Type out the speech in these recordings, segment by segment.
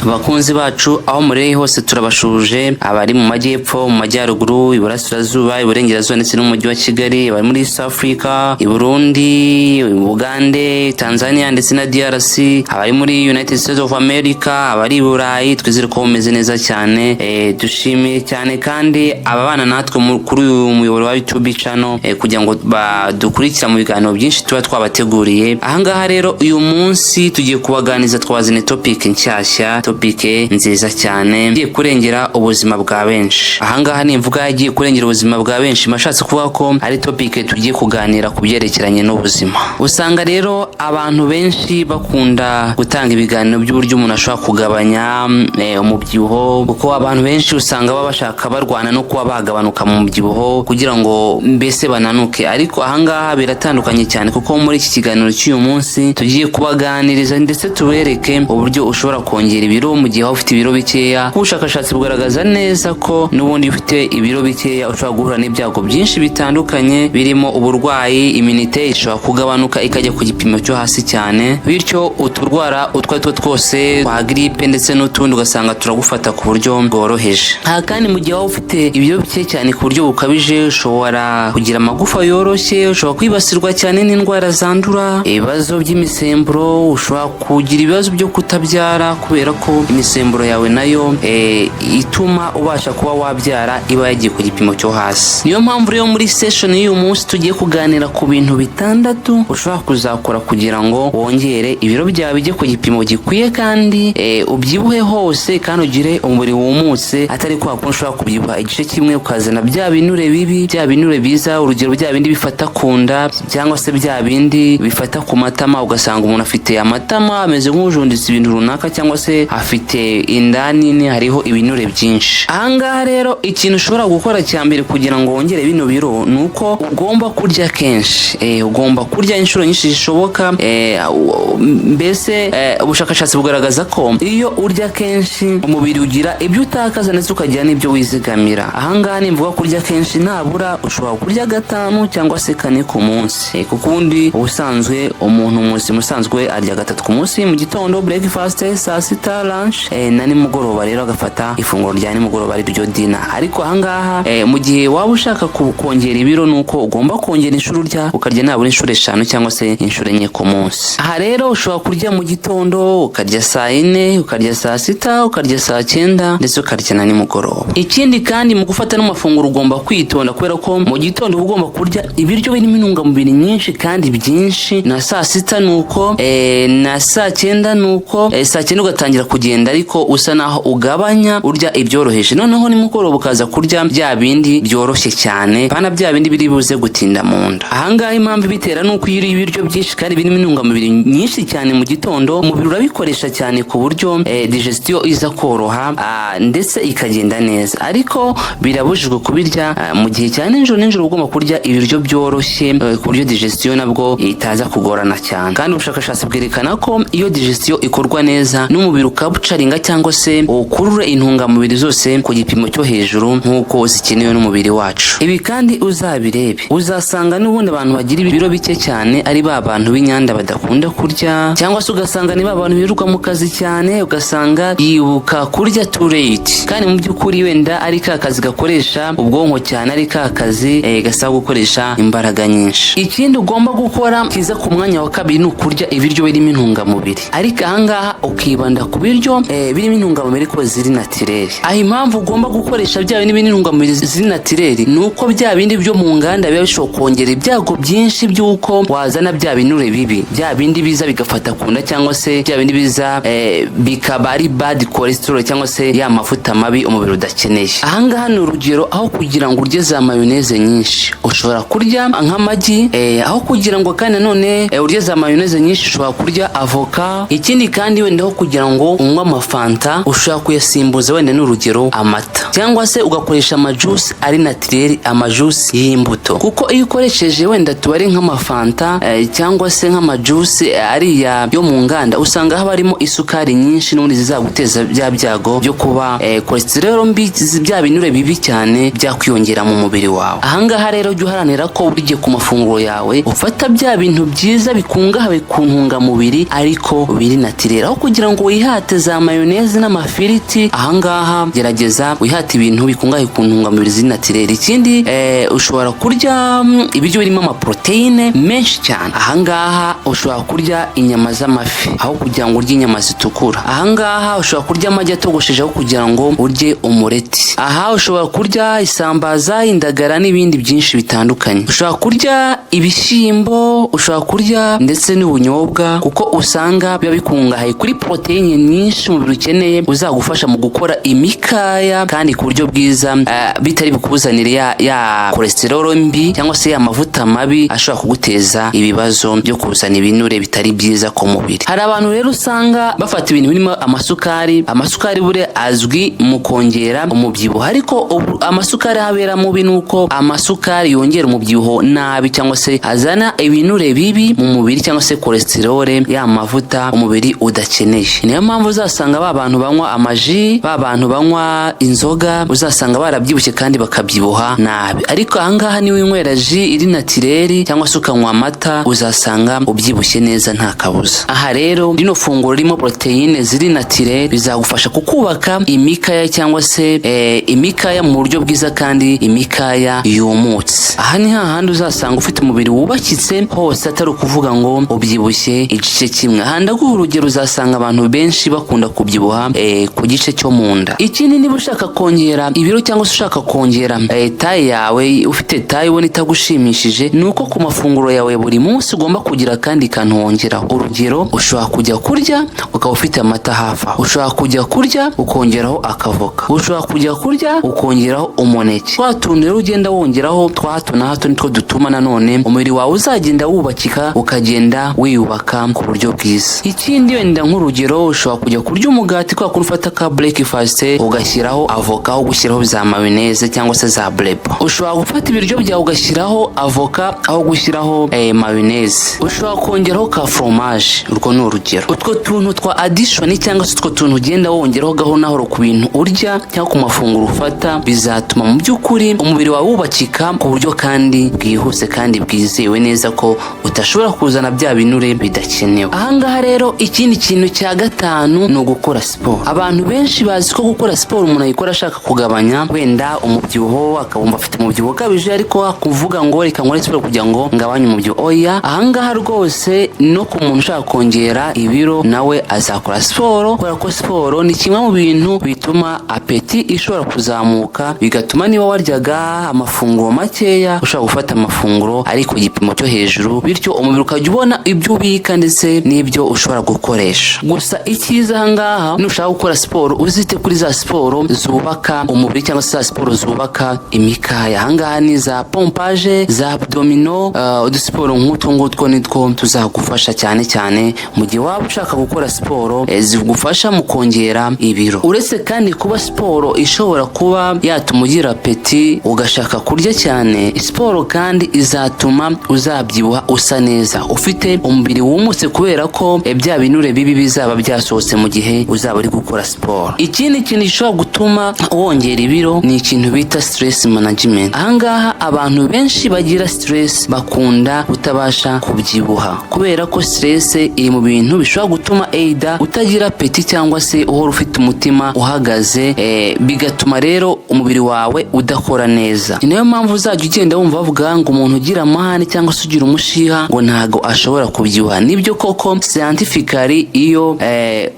Abakunzi bacu aho muri hose turabashuje, abari mu majyepfo, mu majyaruguru, iburasirazuba, iburengerazuba ndetse n'umujyi wa Kigali, abari muri East Africa, i Burundi, Uganda, Tanzania ndetse na DRC, abari muri United States of America, abari i Burayi, twizere ko bumeze neza cyane. Dushimiye cyane kandi ababana natwe kuri uyu muyoboro wa YouTube channel kugira ngo badukurikira mu biganiro byinshi tuba twabateguriye. Ahangaha rero uyu munsi tugiye kubaganiza, twazanye topic nshyashya, topic nziza cyane igiye kurengera ubuzima bwa benshi. Ahangaha nimvuga yagiye kurengera ubuzima bwa benshi, mashatse kuvuga ko ari topic tugiye kuganira ku byerekeranye n'ubuzima. Usanga rero abantu benshi bakunda gutanga ibiganiro by'uburyo umuntu ashobora kugabanya umubyibuho, kuko abantu benshi usanga baba bashaka barwana no kuba bagabanuka mu mubyibuho kugira ngo mbese bananuke. Ariko ahangaha biratandukanye cyane, kuko muri iki kiganiro cy'uyu munsi tugiye kubaganiriza ndetse tubereke uburyo ushobora kongera ibiro mu gihe ufite ibiro bikeya. Ubushakashatsi bugaragaza neza ko n'ubundi ufite ibiro bikeya ushobora guhura n'ibyago byinshi bitandukanye, birimo uburwayi, immunite ishobora kugabanuka ikajya ku gipimo cyo hasi cyane, bityo uturwara utwo twose twa gripe ndetse n'utundi ugasanga turagufata ku buryo bworoheje. Kandi mu gihe ufite ibiro bike cyane ku buryo bukabije, ushobora kugira amagufa yoroshye, ushobora kwibasirwa cyane n'indwara zandura, ibibazo by'imisemburo, ushobora kugira ibibazo byo kutabyara kubera ko imisemburo yawe nayo ituma ubasha kuba wabyara iba yagiye ku gipimo cyo hasi. Niyo mpamvu rero muri session y'uyu munsi tugiye kuganira ku bintu bitandatu ushobora kuzakora kugira ngo wongere ibiro byawe bijye ku gipimo gikwiye kandi ubyibuhe hose kandi ugire umubiri wumutse, atari kwa kundi ushobora kubyibuha igice kimwe ukazana bya binure bibi, bya binure biza, urugero bya bindi bifata ku nda cyangwa se bya bindi bifata ku matama, ugasanga umuntu afite amatama ameze nk'ujunditse ibintu runaka cyangwa se afite inda nini hariho ibinure byinshi. Ahangaha rero ikintu ushobora gukora cya mbere kugira ngo wongere bino biro ni uko ugomba kurya kenshi. Ugomba kurya inshuro nyinshi zishoboka. Mbese ubushakashatsi bugaragaza ko iyo urya kenshi umubiri ugira ibyo utakaza ndetse ukagira n'ibyo wizigamira. Ahangaha nimvuga kurya kenshi, nabura ushobora kurya 5 cyangwa se 4 ku munsi, kuko ubundi ubusanzwe umuntu muzima usanzwe arya 3 ku munsi, mu gitondo breakfast, saa sita lunch, na nimugoroba rero agafata ifunguro rya nimugoroba ari ryo dinner. Ariko ahangaha mu gihe waba ushaka kongera ibiro nuko ugomba kongera inshuro urya, ukarya nabura inshuro 5 cyangwa se inshuro 4 ku munsi. Aha rero ushobora kurya mu gitondo, ukarya saa 4, ukarya saa sita, ukarya saa 9 ndetse ukarya na nimugoroba. Ikindi kandi mu gufata n'amafunguro ugomba kwitonda, kubera ko mu gitondo ugomba kurya ibiryo birimo intungamubiri nyinshi kandi byinshi, na saa sita nuko na saa 9 nuko saa 9 ugatangira kugenda ariko usa naho ugabanya urya ibyoroheje, noneho nimugoroba ukaza kurya bya bindi byoroshye cyane, bana bya bindi biri buze gutinda mu nda. Ahangaha impamvu bitera nuko iyo uriye ibiryo byinshi kandi birimo intungamubiri nyinshi cyane mu gitondo, umubiri urabikoresha cyane ku buryo digestion iza koroha ndetse ikagenda neza. Ariko birabujijwe kubirya mu gihe cya nijoro ugomba kurya ibiryo byoroshye ku buryo digestion nabwo itaza kugorana cyane. Kandi ubushakashatsi bwerekana ko iyo digestion ikorwa neza n'umubiri ukabucaringa cyangwa se ukurure intungamubiri zose ku gipimo cyo hejuru nk'uko zikenewe n'umubiri wacu. Ibi kandi uzabirebe, uzasanga n'ubundi abantu bagira ibiro bike cyane ari ba bantu b'inyanda badakunda kurya, cyangwa se ugasanga ni ba bantu biruka mu kazi cyane, ugasanga yibuka kurya too late, kandi mu by'ukuri wenda ari ka kazi gakoresha ubwonko cyane, ari ka kazi gasaba gukoresha imbaraga nyinshi. Ikindi ugomba gukora kiza ku mwanya wa kabiri ni ukurya ibiryo birimo intungamubiri, ariko ahangaha ukibanda ku biryo birimo intungamubiri ko ziri naturel. Aho impamvu ugomba gukoresha bya bindi birimo intungamubiri ziri naturel ni uko bya bindi byo mu nganda biba bishobora kongera ibyago byinshi by'uko wazana bya binure bibi, bya bindi biza bigafata ku nda cyangwa se bya bindi biza bikaba ari bad cholesterol cyangwa se ya mafuta mabi umubiri udakeneye. Ahangaha ni urugero, aho kugira ngo urye za mayoneze nyinshi ushobora kurya nk'amagi, aho kugira ngo kandi none urye za mayoneze nyinshi ushobora kurya avoka. Ikindi kandi wenda aho kugira ngo unywe amafanta ushobora kuyasimbuza wenda n'urugero amata, cyangwa se ugakoresha amajuice ari naturel, amajuice y'imbuto, kuko iyo ukoresheje wenda tubare nk'amafanta cyangwa se nk'amajuice ari yo mu nganda, usanga haba harimo isukari nyinshi n'ubundi zizaguteza bya byago byo kuba cholesterol mbi, bya binure bibi cyane byakwiyongera mu mubiri wawe. Ahangaha rero jya uharanira ko buri gihe ku mafunguro yawe ufata bya bintu byiza bikungahaye ku ntungamubiri ariko biri naturel, aho kugira ngo wihate wihate za mayoneze n'amafiriti. Ahangaha gerageza wihate ibintu bikungahaye ku ntungamubiri z'inatirere. Ikindi ushobora kurya ibiryo birimo amaproteine menshi cyane. Ahangaha ushobora kurya inyama z'amafi aho kugira ngo urye inyama zitukura. Ahangaha ushobora kurya amagi atogosheje aho kugira ngo urye umureti. Aha ushobora kurya isambaza, indagara n'ibindi byinshi bitandukanye. Ushobora kurya ibishyimbo, ushobora kurya ndetse n'ubunyobwa kuko usanga biba bikungahaye kuri proteine nyinshi umubiri ukeneye uzagufasha mu gukora imikaya kandi ku buryo bwiza, bitari bikuzanire ya cholesterol mbi cyangwa se ya mavuta mabi ashobora kuguteza ibibazo byo kuzana ibinure bitari byiza ku mubiri. Hari abantu rero usanga bafata ibintu birimo amasukari bure azwi mu kongera umubyibuho, ariko amasukari habera mu bintu uko amasukari yongera umubyibuho nabi cyangwa se azana ibinure bibi mu mubiri cyangwa se cholesterol, ya mavuta umubiri udakeneye. Niyo mpamvu uzasanga bantu banywa amaji, bantu banywa inzoga, uzasanga barabyibushye kandi bakabyibuha nabi. Ariko ahangaha ni winywera ji iri natireri cyangwa se ukanywa amata, uzasanga ubyibushye neza nta kabuza. Aha rero rino funguro ririmo proteine ziri natireri bizagufasha kukubaka imikaya cyangwa se imikaya mu buryo bwiza kandi imikaya yumutse. Aha ni hahandi uzasanga ufite umubiri wubakitse hose atari ukuvuga ngo ubyibushye igice kimwe. Aha ndaguha urugero, uzasanga abantu benshi bakunda kubyibuha ku gice cyo mu nda. Ikindi niba ushaka kongera ibiro cyangwa se ushaka kongera taye yawe, ufite taye ubona itagushimishije, nuko ku mafunguro yawe buri munsi ugomba kugira kandi kantu wongeraho. Urugero, ushobora kujya kurya ukaba ufite amata hafi aho, ushobora kujya kurya ukongeraho akavoka, ushobora kujya kurya ukongeraho umuneke. Twa tuntu rero ugenda wongeraho twa hato na hato nitwo dutuma nanone umubiri wawe uzagenda wubakika, ukagenda wiyubaka ku buryo bwiza. Ikindi wenda nk'urugero, ushobora kujya kurya umugati kwa kundi ufata ka breakfast ugashyiraho avoka aho gushyiraho za mayoneze cyangwa se za blebo. Ushobora gufata ibiryo byawe ugashyiraho avoka aho gushyiraho mayoneze. Ushobora kongeraho ka fromage. Urwo ni urugero. Utwo tuntu twa addition cyangwa se utwo tuntu ugenda wongeraho gahoro na horo ku bintu urya cyangwa ku mafunguro ufata, bizatuma mu by'ukuri umubiri wawe wubakika ku buryo kandi bwihuse kandi bwizewe neza ko utashobora kuzana bya binure bidakenewe. Ahangaha rero ikindi kintu cya gatanu ni ugukora siporo. Abantu benshi bazi ko gukora siporo umuntu ayikora ashaka kugabanya wenda umubyibuho, akabumva afite umubyibuho ukabije, ariko kuvuga ngo reka nkore siporo kugira ngo ngabanye umubyibuho, oya. Ahangaha rwose no ku muntu ushaka kongera ibiro nawe azakora siporo, kubera ko siporo ni kimwe mu bintu bituma apeti ishobora kuzamuka, bigatuma niba waryaga amafunguro makeya ushobora gufata amafunguro ari ku gipimo cyo hejuru, bityo umubiri ukajya ubona ibyo ubika ndetse n'ibyo ushobora gukoresha. Gusa icyiza ahangaha nushaka gukora siporo uzite kuri za siporo zubaka umubiri cyangwa se za siporo zubaka imikaya. Ahangaha ni za pompage, za abdomino, udusiporo nk'utwo ngutwo nitwo tuzagufasha cyane cyane mu gihe waba ushaka gukora siporo zigufasha mu kongera ibiro. Uretse kandi kuba siporo ishobora kuba yatuma ugira apeti ugashaka kurya cyane, siporo kandi izatuma uzabyibuha usa neza, ufite umubiri wumutse, kubera ko bya binure bibi bizaba byasohotse mu gihe uzaba uri gukora siporo. Ikindi kintu gishobora gutuma wongera ibiro ni ikintu bita stress management. Ahangaha abantu benshi bagira stress bakunda kutabasha kubyibuha, kubera ko stress iri mu bintu bishobora gutuma either utagira apeti cyangwa se uhora ufite umutima uhagaze, bigatuma rero umubiri wawe udakora neza. Ni nayo mpamvu uzajya ugenda wumva bavuga ngo umuntu ugira amahane cyangwa se ugira umushiha ngo ntago ashobora kubyibuha. Nibyo koko scientifically iyo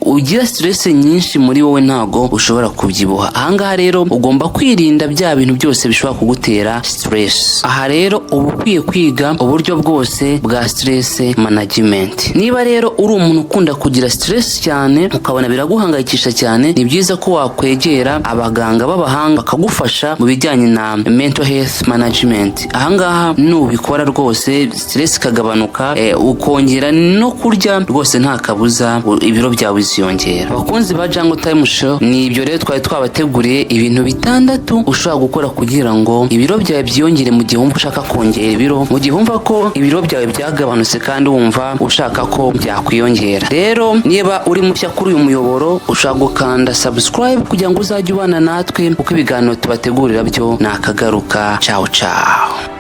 ugira stress nyinshi muri wowe ntago ushobora kubyibuha. Ahangaha rero ugomba kwirinda bya bintu byose bishobora kugutera stress. Aha rero uba ukwiye kwiga uburyo bwose bwa stress management. Niba rero uri umuntu ukunda kugira stress cyane ukabona biraguhangayikisha cyane, ni byiza ko wakwegera abaganga b'abahanga bakagufasha mu bijyanye na mental health management. Ahangaha nubikora rwose stress ikagabanuka, ukongera no kurya rwose nta kabuza ibiro byawe biziyongera. Abakunzi ba Jungle Time Show, ni ibyo rero twari twabateguriye ibintu bitandatu ushobora gukora kugira ngo ibiro byawe byiyongere mu gihe wumva ushaka kongera ibiro, mu gihe wumva ko ibiro byawe byagabanutse kandi wumva ushaka ko byakwiyongera. Rero niba uri mushya kuri uyu muyoboro ushaka gukanda subscribe kugira ngo uzajye ubana natwe uko ibiganiro tubategurira byo nakagaruka. Ciao ciao.